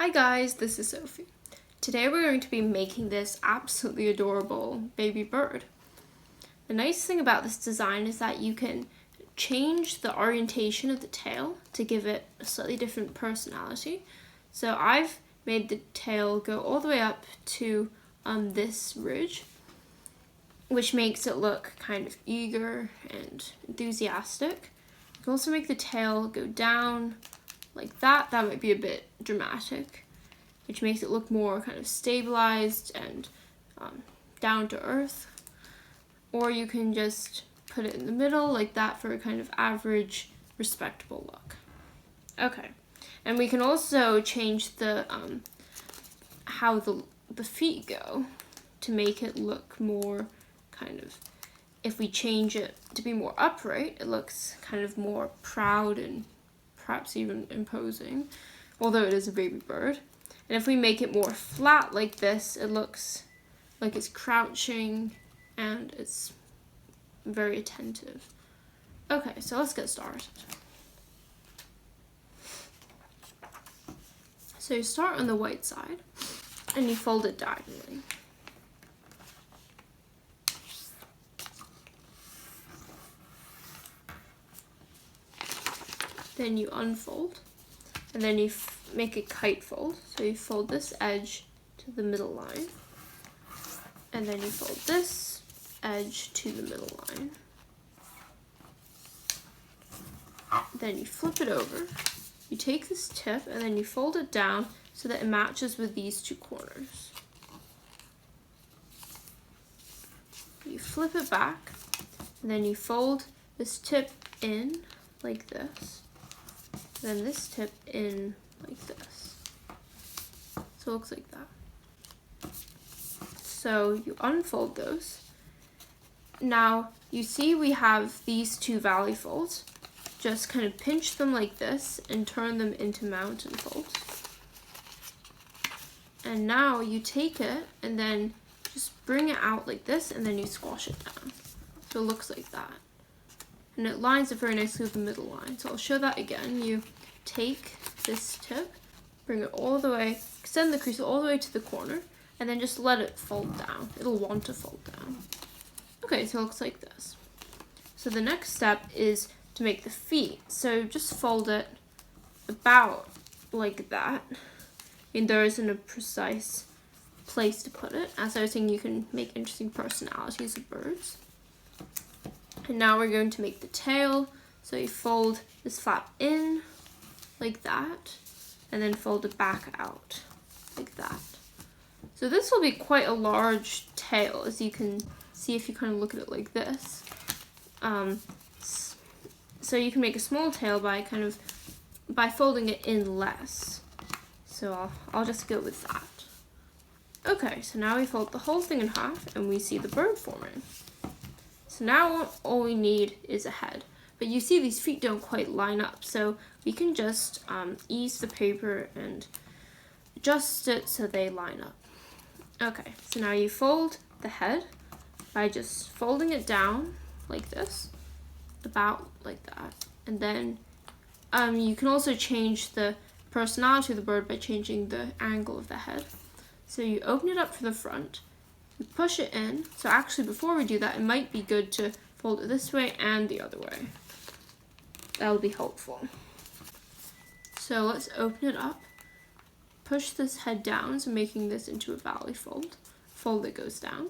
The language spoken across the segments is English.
Hi guys, this is Sophie. Today we're going to be making this absolutely adorable baby bird. The nice thing about this design is that you can change the orientation of the tail to give it a slightly different personality. So I've made the tail go all the way up to this ridge, which makes it look kind of eager and enthusiastic. You can also make the tail go down like that. That might be a bit dramatic, which makes it look more kind of stabilized and down to earth. Or you can just put it in the middle like that for a kind of average, respectable look. Okay, and we can also change the how the feet go to make it look more kind of, if we change it to be more upright, it looks kind of more proud and perhaps even imposing, although it is a baby bird. And if we make it more flat like this, it looks like it's crouching and it's very attentive. Okay, so let's get started. So you start on the white side and you fold it diagonally. Then you unfold, and then you make a kite fold. So you fold this edge to the middle line, and then you fold this edge to the middle line. Then you flip it over. You take this tip, and then you fold it down so that it matches with these two corners. You flip it back, and then you fold this tip in like this. Then this tip in like this. So it looks like that. So you unfold those. Now you see we have these two valley folds. Just kind of pinch them like this and turn them into mountain folds. And now you take it and then just bring it out like this, and then you squash it down. So it looks like that. And it lines up very nicely with the middle line. So I'll show that again. You take this tip, bring it all the way, extend the crease all the way to the corner, and then just let it fold down. It'll want to fold down. Okay, so it looks like this. So the next step is to make the feet. So just fold it about like that. I mean, there isn't a precise place to put it. As I was saying, you can make interesting personalities of birds. And now we're going to make the tail. So you fold this flap in like that, and then fold it back out like that. So this will be quite a large tail, as you can see if you kind of look at it like this. So you can make a small tail by folding it in less. So I'll just go with that. Okay, so now we fold the whole thing in half, and we see the bird forming. So now all we need is a head. But you see these feet don't quite line up, so we can just ease the paper and adjust it so they line up. Okay, so now you fold the head by just folding it down like this, about like that. And then you can also change the personality of the bird by changing the angle of the head. So you open it up for the front, you push it in. So actually, before we do that, it might be good to fold it this way and the other way. That will be helpful. So let's open it up, push this head down, so making this into a valley fold, fold that goes down,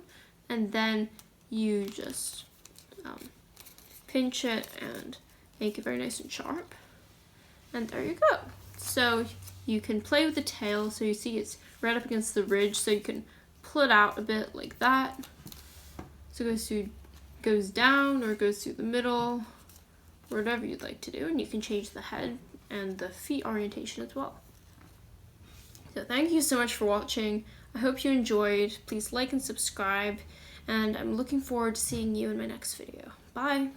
and then you just pinch it and make it very nice and sharp. And there you go. So you can play with the tail, so you see it's right up against the ridge, so you can pull it out a bit like that. So it goes down, or it goes through the middle, whatever you'd like to do, and you can change the head and the feet orientation as well. So thank you so much for watching. I hope you enjoyed. Please like and subscribe, and I'm looking forward to seeing you in my next video. Bye!